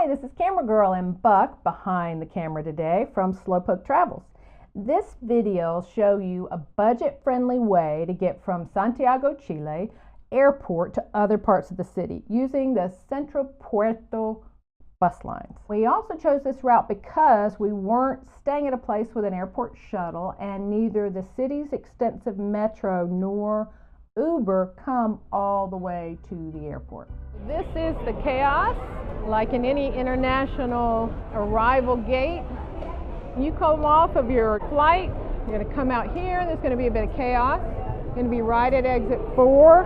Hi, this is Camera Girl and Buck behind the camera today from Slowpoke Travels. This video will show you a budget-friendly way to get from Santiago, Chile airport to other parts of the city using the Centro Puerto bus lines. We also chose this route because we weren't staying at a place with an airport shuttle, and neither the city's extensive metro nor Uber come all the way to the airport. This is the chaos, like in any international arrival gate. When you come off of your flight, you're going to come out here. There's going to be a bit of chaos. You're going to be right at exit 4.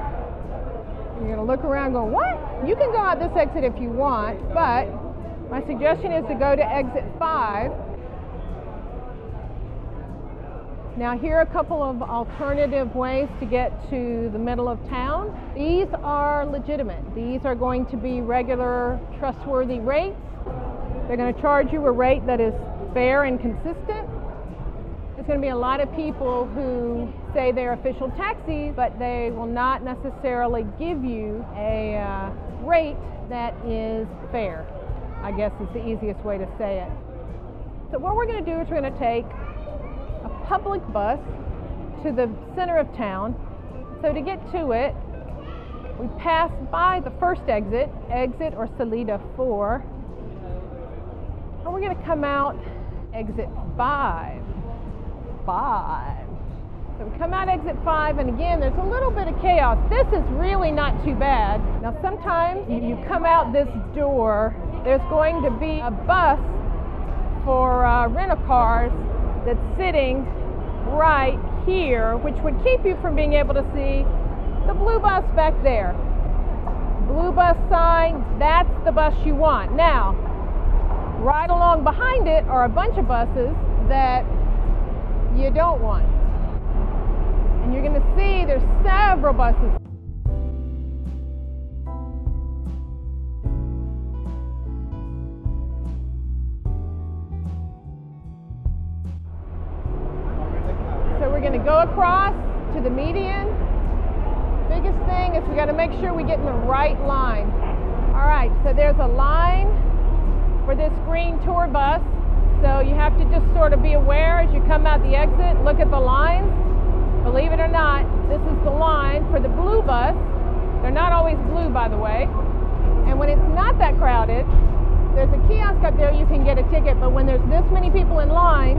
You're going to look around going, what? You can go out this exit if you want, but my suggestion is to go to exit 5. Now here are a couple of alternative ways to get to the middle of town. These are legitimate. These are going to be regular, trustworthy rates. They're going to charge you a rate that is fair and consistent. There's going to be a lot of people who say they're official taxis, but they will not necessarily give you a rate that is fair, I guess is the easiest way to say it. So what we're going to do is we're going to take a public bus to the center of town. So to get to it, we pass by the first exit or Salida 4, and we're going to come out exit 5. So we come out exit 5, and again, there's a little bit of chaos. This is really not too bad. Now sometimes you come out this door, there's going to be a bus for rental cars that's sitting right here, which would keep you from being able to see the blue bus back there. Blue bus sign, that's the bus you want. Now, right along behind it are a bunch of buses that you don't want. And you're going to see there's several buses. So we're going to go across to the median. Biggest thing is we got to make sure we get in the right line. All right, so there's a line for this green tour bus. So you have to just sort of be aware as you come out the exit, look at the lines. Believe it or not, this is the line for the blue bus. They're not always blue, by the way. And when it's not that crowded, there's a kiosk up there you can get a ticket, but when there's this many people in line,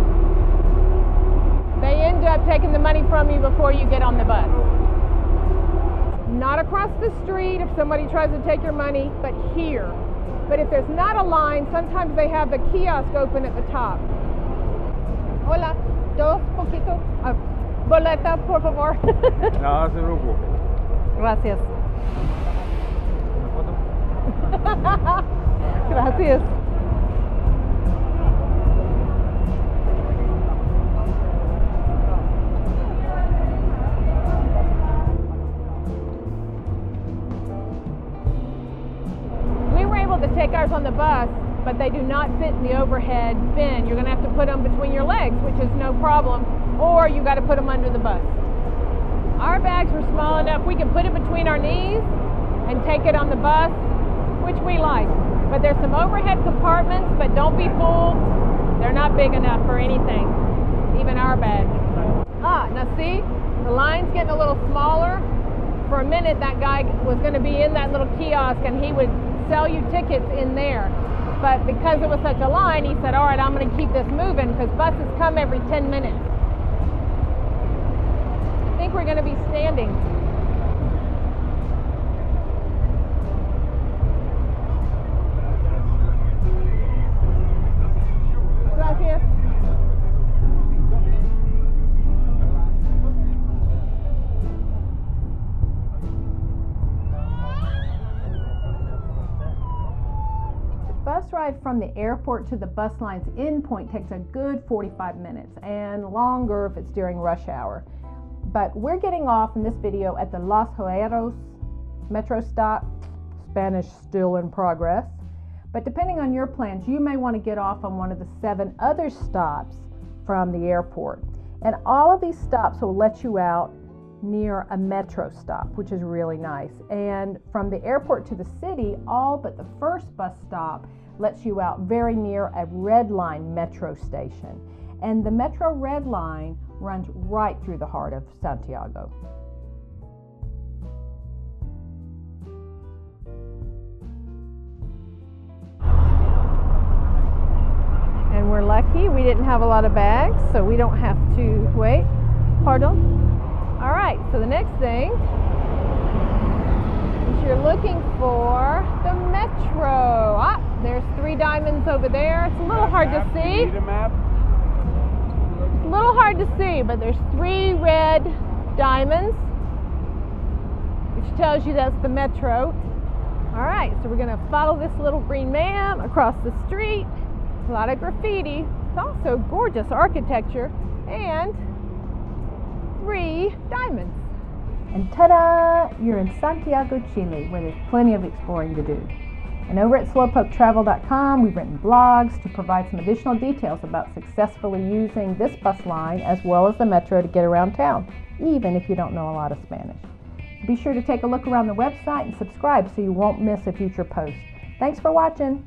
they end up taking the money from you before you get on the bus. Not across the street if somebody tries to take your money, but here. But if there's not a line, sometimes they have the kiosk open at the top. Hola, dos poquitos. Boleta, por favor. No se preocupe. Gracias. Gracias. To take ours on the bus, but they do not fit in the overhead bin. You're going to have to put them between your legs, which is no problem, or you got to put them under the bus. Our bags were small enough we can put it between our knees and take it on the bus, which we like. But there's some overhead compartments, but don't be fooled. They're not big enough for anything, even our bags. Now see, the line's getting a little smaller. For a minute, that guy was going to be in that little kiosk, and he would sell you tickets in there. But because it was such a line, he said, all right, I'm going to keep this moving because buses come every 10 minutes. I think we're going to be standing. Gracias. Bus ride from the airport to the bus line's endpoint takes a good 45 minutes and longer if it's during rush hour. But we're getting off in this video at the Los Joyeros metro stop. Spanish still in progress. But depending on your plans, you may want to get off on one of the 7 other stops from the airport. And all of these stops will let you out near a metro stop, which is really nice. And from the airport to the city, all but the first bus stop lets you out very near a Red Line metro station. And the Metro Red Line runs right through the heart of Santiago. And we're lucky we didn't have a lot of bags, so we don't have to wait. Pardon? All right, so the next thing is you're looking for the metro. Ah, there's 3 diamonds over there. It's a little hard to see. Need a map? It's a little hard to see, but there's 3 red diamonds, which tells you that's the metro. All right, so we're gonna follow this little green man across the street. A lot of graffiti. It's also gorgeous architecture and 3 diamonds. And ta-da! You're in Santiago, Chile, where there's plenty of exploring to do. And over at slowpoketravel.com, we've written blogs to provide some additional details about successfully using this bus line as well as the metro to get around town, even if you don't know a lot of Spanish. Be sure to take a look around the website and subscribe so you won't miss a future post. Thanks for watching.